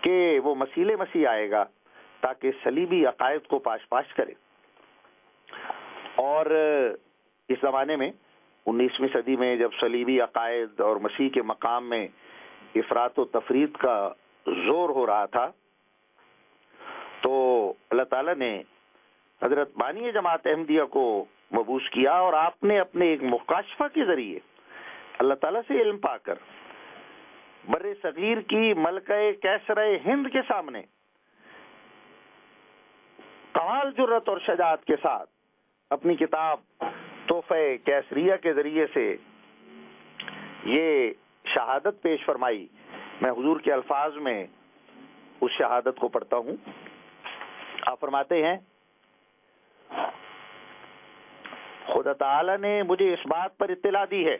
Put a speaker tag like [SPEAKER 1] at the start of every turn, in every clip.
[SPEAKER 1] کہ وہ مسیح مسیح آئے گا تاکہ صلیبی عقائد کو پاش پاش کرے. اور اس زمانے میں 19ویں صدی میں جب صلیبی عقائد اور مسیح کے مقام میں افراط و تفریط کا زور ہو رہا تھا تو اللہ تعالیٰ نے حضرت بانی جماعت احمدیہ کو مبعوث کیا اور آپ نے اپنے ایک مکاشفہ کے ذریعے اللہ تعالیٰ سے علم پا کر بر صغیر کی ملکہ کیسرہ ہند کے سامنے کمال جرت اور شجاعت کے ساتھ اپنی کتاب تحفہ کیسریہ کے ذریعے سے یہ شہادت پیش فرمائی. میں حضور کے الفاظ میں اس شہادت کو پڑھتا ہوں. آپ فرماتے ہیں خدا تعالی نے مجھے اس بات پر اطلاع دی ہے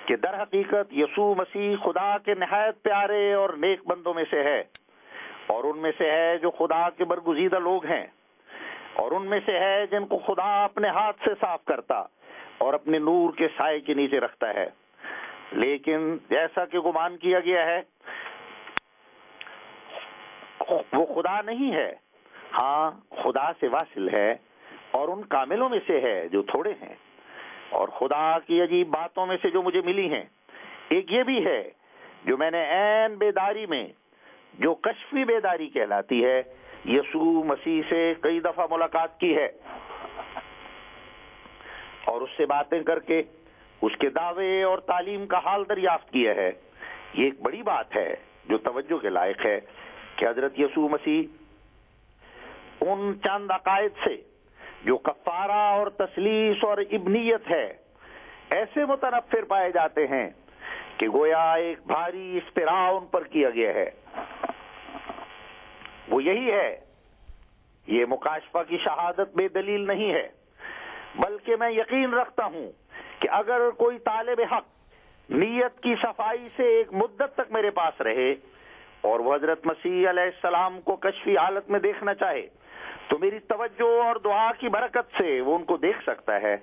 [SPEAKER 1] کہ در حقیقت یسوع مسیح خدا کے نہایت پیارے اور نیک بندوں میں سے ہے، اور ان میں سے ہے جو خدا کے برگزیدہ لوگ ہیں، اور ان میں سے ہے جن کو خدا اپنے ہاتھ سے صاف کرتا اور اپنے نور کے سائے کے نیچے رکھتا ہے. لیکن جیسا کہ گمان کیا گیا ہے وہ خدا نہیں ہے، ہاں خدا سے واصل ہے اور ان کاملوں میں سے ہے جو تھوڑے ہیں. اور خدا کی عجیب باتوں میں سے جو مجھے ملی ہیں ایک یہ بھی ہے جو میں نے عین بیداری میں، جو کشفی بیداری کہلاتی ہے، یسوع مسیح سے کئی دفعہ ملاقات کی ہے اور اس سے باتیں کر کے اس کے دعوے اور تعلیم کا حال دریافت کیا ہے. یہ ایک بڑی بات ہے جو توجہ کے لائق ہے کہ حضرت یسوع مسیح ان چند عقائد سے جو کفارہ اور تسلیس اور ابنیت ہے ایسے متنفر پائے جاتے ہیں کہ گویا ایک بھاری افتراء ان پر کیا گیا ہے. وہ یہی ہے، یہ مکاشفہ کی شہادت بے دلیل نہیں ہے، بلکہ میں یقین رکھتا ہوں کہ اگر کوئی طالب حق نیت کی صفائی سے ایک مدت تک میرے پاس رہے اور وہ حضرت مسیح علیہ السلام کو کشفی حالت میں دیکھنا چاہے تو میری توجہ اور دعا کی برکت سے وہ ان کو دیکھ سکتا ہے،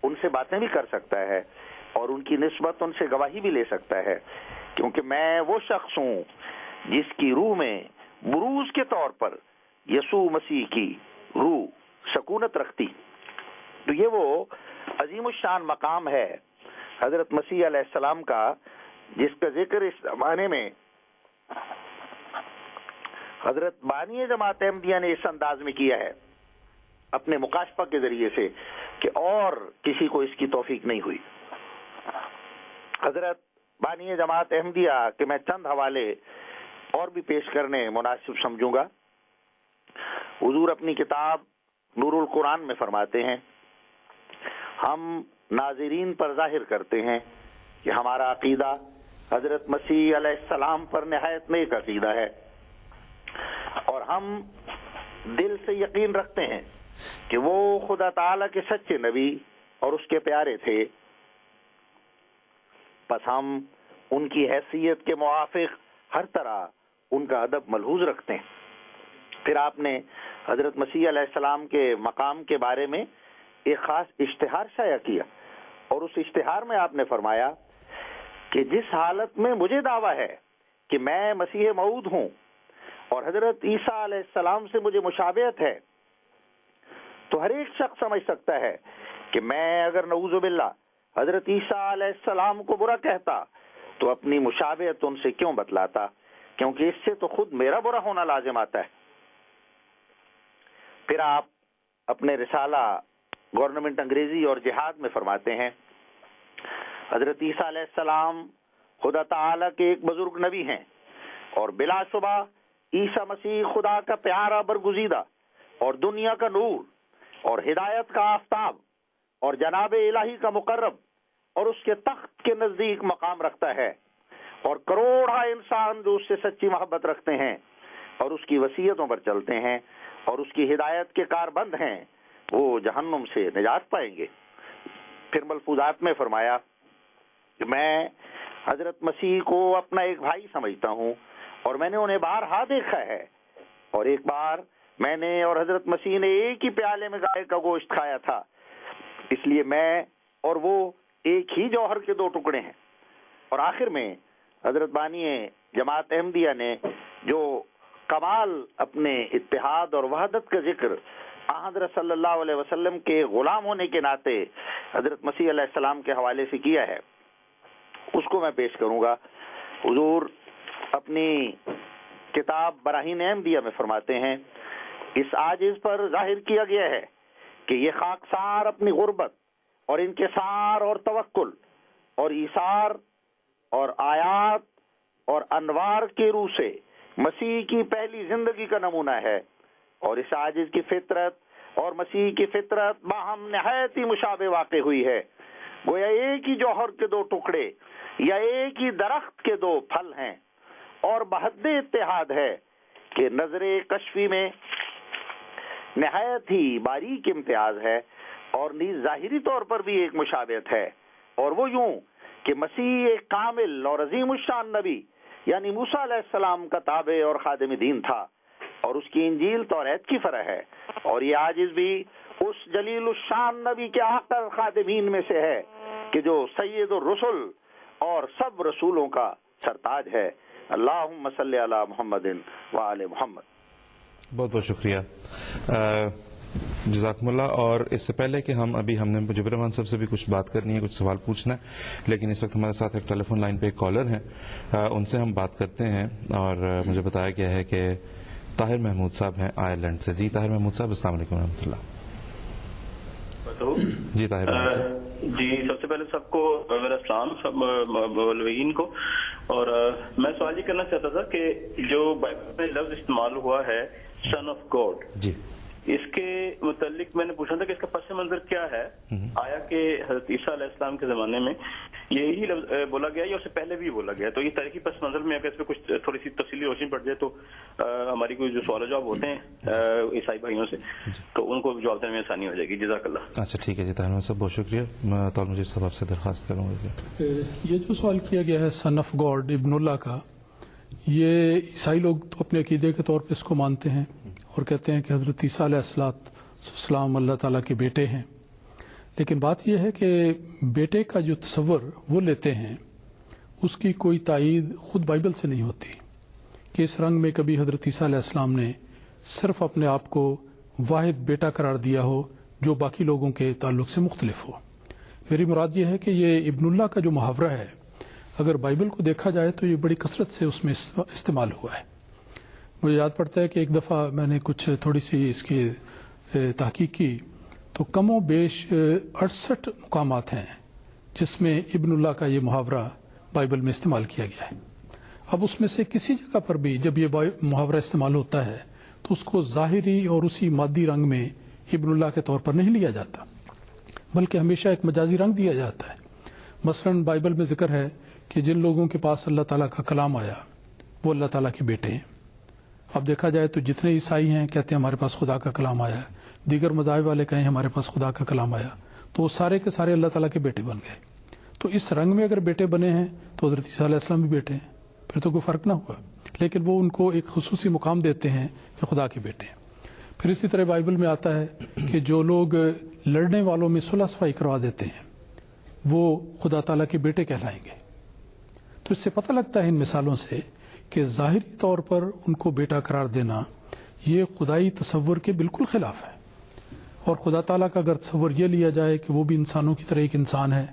[SPEAKER 1] ان سے باتیں بھی کر سکتا ہے اور ان کی نسبت ان سے گواہی بھی لے سکتا ہے، کیونکہ میں وہ شخص ہوں جس کی روح میں بروز کے طور پر یسوع مسیح کی روح سکونت رکھتی. تو یہ وہ عظیم الشان مقام ہے حضرت مسیح علیہ السلام کا جس کا ذکر اس زمانے میں حضرت بانی جماعت احمدیہ نے اس انداز میں کیا ہے اپنے مکاشفہ کے ذریعے سے کہ اور کسی کو اس کی توفیق نہیں ہوئی. حضرت بانی جماعت احمدیہ کے میں چند حوالے اور بھی پیش کرنے مناسب سمجھوں گا. حضور اپنی کتاب نور القرآن میں فرماتے ہیں ہم ناظرین پر ظاہر کرتے ہیں کہ ہمارا عقیدہ حضرت مسیح علیہ السلام پر نہایت نیک عقیدہ ہے، اور ہم دل سے یقین رکھتے ہیں کہ وہ خدا تعالیٰ کے سچے نبی اور اس کے پیارے تھے، پس ہم ان کی حیثیت کے موافق ہر طرح ان کا ادب ملحوظ رکھتے ہیں. پھر آپ نے حضرت مسیح علیہ السلام کے مقام کے بارے میں ایک خاص اشتہار شائع کیا، اور اس اشتہار میں آپ نے فرمایا کہ جس حالت میں مجھے دعویٰ ہے کہ میں مسیح موعود ہوں اور حضرت عیسیٰ علیہ السلام سے مجھے مشابہت ہے، تو ہر ایک شخص سمجھ سکتا ہے کہ میں اگر نعوذ باللہ حضرت عیسیٰ علیہ السلام کو برا کہتا تو اپنی مشابہت ان سے کیوں بتلاتا، کیونکہ اس سے تو خود میرا برا ہونا لازم آتا ہے. پھر آپ اپنے رسالہ گورنمنٹ انگریزی اور جہاد میں فرماتے ہیں حضرت عیسیٰ علیہ السلام خدا تعالیٰ کے ایک بزرگ نبی ہیں، اور بلا شبہ عیسیٰ مسیح خدا کا پیارا برگزیدہ اور دنیا کا نور اور ہدایت کا آفتاب اور جناب الہی کا مقرب اور اس کے تخت کے نزدیک مقام رکھتا ہے، اور کروڑا انسان جو اس سے سچی محبت رکھتے ہیں اور اس کی وصیتوں پر چلتے ہیں اور اس کی ہدایت کے کاربند ہیں وہ جہنم سے نجات پائیں گے. پھر ملفوظات میں فرمایا کہ میں حضرت مسیح کو اپنا ایک بھائی سمجھتا ہوں اور میں نے انہیں بارہا دیکھا ہے، اور ایک بار میں نے اور حضرت مسیح نے ایک ہی پیالے میں گائے کا گوشت کھایا تھا، اس لیے میں اور وہ ایک ہی جوہر کے دو ٹکڑے ہیں. اور آخر میں حضرت بانی جماعت احمدیہ نے جو کمال اپنے اتحاد اور وحدت کا ذکر حضرت صلی اللہ علیہ وسلم کے غلام ہونے کے ناطے حضرت مسیح علیہ السلام کے حوالے سے کیا ہے، اس کو میں پیش کروں گا۔ حضور اپنی کتاب براہین احمدیہ میں فرماتے ہیں، اس عاجز پر ظاہر کیا گیا ہے کہ یہ خاکسار اپنی غربت اور انکسار اور توکل اور ایثار اور آیات اور انوار کے روح سے مسیح کی پہلی زندگی کا نمونہ ہے، اور اس عاجز کی فطرت اور مسیح کی فطرت باہم نہایت ہی مشابہ واقع ہوئی ہے، گویا ایک ہی جوہر کے دو ٹکڑے یا ایک ہی درخت کے دو پھل ہیں، اور بحد اتحاد ہے کہ نظر کشفی میں نہایت ہی باریک امتیاز ہے، اور نیز ظاہری طور پر بھی ایک مشابہت ہے، اور وہ یوں کہ مسیح ایک کامل اور عظیم الشان نبی یعنی موسیٰ علیہ السلام کا تابع اور خادم دین تھا، اور اس کی انجیل توریت کی فرع ہے، اور یہ عاجز بھی اس جلیل الشان نبی کے آخر خادمین میں سے ہے کہ جو سید الرسل اور سب رسولوں کا سرتاج ہے۔ اللہم صلی علی محمد وآل محمد۔
[SPEAKER 2] بہت بہت شکریہ، جزاکم اللہ۔ اور اس سے پہلے کہ ہم نے مجیب الرحمان صاحب سے بھی کچھ بات کرنی ہے، کچھ سوال پوچھنا ہے، لیکن اس وقت ہمارے ساتھ ایک ٹیلی فون لائن پہ ایک کالر ہیں، ان سے ہم بات کرتے ہیں، اور مجھے بتایا گیا ہے کہ طاہر محمود صاحب ہیں آئرلینڈ سے۔ جی طاہر محمود صاحب، السلام علیکم ورحمۃ اللہ۔ جی طاہر محمود صاحب۔
[SPEAKER 3] جی، سب سے پہلے سب کو میرا السلام، سب مولویین کو، اور میں سوال یہ کرنا چاہتا تھا کہ جو بائبل میں لفظ استعمال ہوا ہے سن آف گاڈ،
[SPEAKER 2] جی،
[SPEAKER 3] اس کے متعلق میں نے پوچھنا تھا کہ اس کا پس منظر کیا ہے؟ آیا کہ حضرت عیسیٰ علیہ السلام کے زمانے میں یہی لفظ بولا گیا یا اس سے پہلے بھی بولا گیا؟ تو یہ تاریخی پس منظر میں اگر اس پہ کچھ تھوڑی سی تفصیلی روشنی پڑ جائے تو ہماری کوئی جو سوال و جواب ہوتے ہیں عیسائی بھائیوں سے تو ان کو جواب دینے میں آسانی ہو جائے گی۔ جزاک اللہ۔
[SPEAKER 2] اچھا ٹھیک ہے جی طاہر محمود صاحب، بہت شکریہ۔ طاہر مجید صاحب آپ سے درخواست کروں گا،
[SPEAKER 4] یہ جو سوال کیا گیا ہے سن آف گاڈ، ابن اللہ کا، یہ عیسائی لوگ تو اپنے عقیدے کے طور پہ اس کو مانتے ہیں اور کہتے ہیں کہ حضرت عیسیٰ علیہ السلام اللہ تعالیٰ کے بیٹے ہیں، لیکن بات یہ ہے کہ بیٹے کا جو تصور وہ لیتے ہیں اس کی کوئی تائید خود بائبل سے نہیں ہوتی کہ اس رنگ میں کبھی حضرت عیسیٰ علیہ السلام نے صرف اپنے آپ کو واحد بیٹا قرار دیا ہو جو باقی لوگوں کے تعلق سے مختلف ہو۔ میری مراد یہ ہے کہ یہ ابن اللہ کا جو محاورہ ہے اگر بائبل کو دیکھا جائے تو یہ بڑی کثرت سے اس میں استعمال ہوا ہے۔ مجھے یاد پڑتا ہے کہ ایک دفعہ میں نے کچھ تھوڑی سی اس کی تحقیق کی تو کم و بیش 68 مقامات ہیں جس میں ابن اللہ کا یہ محاورہ بائبل میں استعمال کیا گیا ہے۔ اب اس میں سے کسی جگہ پر بھی جب یہ محاورہ استعمال ہوتا ہے تو اس کو ظاہری اور اسی مادی رنگ میں ابن اللہ کے طور پر نہیں لیا جاتا، بلکہ ہمیشہ ایک مجازی رنگ دیا جاتا ہے۔ مثلاً بائبل میں ذکر ہے کہ جن لوگوں کے پاس اللہ تعالیٰ کا کلام آیا وہ اللہ تعالیٰ کے بیٹے ہیں۔ اب دیکھا جائے تو جتنے عیسائی ہیں کہتے ہیں ہمارے پاس خدا کا کلام آیا ہے، دیگر مذاہب والے کہیں ہمارے پاس خدا کا کلام آیا، تو وہ سارے کے سارے اللہ تعالیٰ کے بیٹے بن گئے۔ تو اس رنگ میں اگر بیٹے بنے ہیں تو حضرت عیسیٰ علیہ السلام بھی بیٹے ہیں، پھر تو کوئی فرق نہ ہوا، لیکن وہ ان کو ایک خصوصی مقام دیتے ہیں کہ خدا کے بیٹے ہیں۔ پھر اسی طرح بائبل میں آتا ہے کہ جو لوگ لڑنے والوں میں صلح صفائی کروا دیتے ہیں وہ خدا تعالیٰ کے بیٹے کہلائیں گے۔ تو اس سے پتہ لگتا ہے ان مثالوں سے کہ ظاہری طور پر ان کو بیٹا قرار دینا یہ خدائی تصور کے بالکل خلاف ہے، اور خدا تعالیٰ کا اگر تصور یہ لیا جائے کہ وہ بھی انسانوں کی طرح ایک انسان ہے،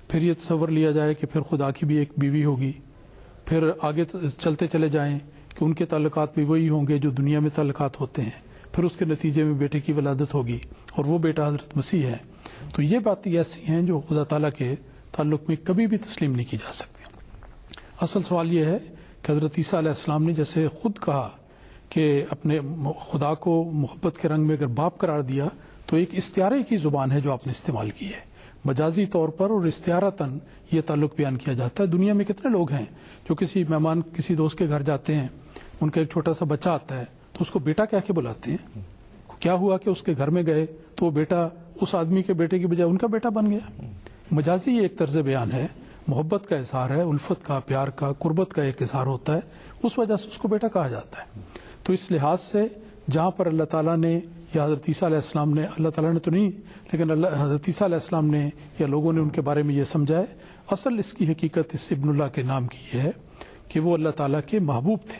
[SPEAKER 4] پھر یہ تصور لیا جائے کہ پھر خدا کی بھی ایک بیوی ہوگی، پھر آگے چلتے چلے جائیں کہ ان کے تعلقات بھی وہی ہوں گے جو دنیا میں تعلقات ہوتے ہیں، پھر اس کے نتیجے میں بیٹے کی ولادت ہوگی اور وہ بیٹا حضرت مسیح ہے، تو یہ باتیں ایسی ہیں جو خدا تعالیٰ کے تعلق میں کبھی بھی تسلیم نہیں کی جا سکتی۔ اصل سوال یہ ہے کہ حضرت عیسیٰ علیہ السلام نے جیسے خود کہا کہ اپنے خدا کو محبت کے رنگ میں اگر باپ قرار دیا تو ایک استعارے کی زبان ہے جو آپ نے استعمال کی ہے، مجازی طور پر اور استعارتاً یہ تعلق بیان کیا جاتا ہے۔ دنیا میں کتنے لوگ ہیں جو کسی مہمان کسی دوست کے گھر جاتے ہیں، ان کا ایک چھوٹا سا بچہ آتا ہے تو اس کو بیٹا کہہ کے بلاتے ہیں۔ کیا ہوا کہ اس کے گھر میں گئے تو وہ بیٹا اس آدمی کے بیٹے کی بجائے ان کا بیٹا بن گیا۔ مجازی ایک طرز بیان ہے، محبت کا اظہار ہے، الفت کا، پیار کا، قربت کا ایک اظہار ہوتا ہے، اس وجہ سے اس کو بیٹا کہا جاتا ہے۔ تو اس لحاظ سے جہاں پر اللہ تعالیٰ نے یا حضرت عیسیٰ علیہ السلام نے، اللہ تعالیٰ نے تو نہیں لیکن حضرت عیسیٰ علیہ السلام نے یا لوگوں نے ان کے بارے میں یہ سمجھا ہے، اصل اس کی حقیقت اس ابن اللہ کے نام کی یہ ہے کہ وہ اللہ تعالیٰ کے محبوب تھے۔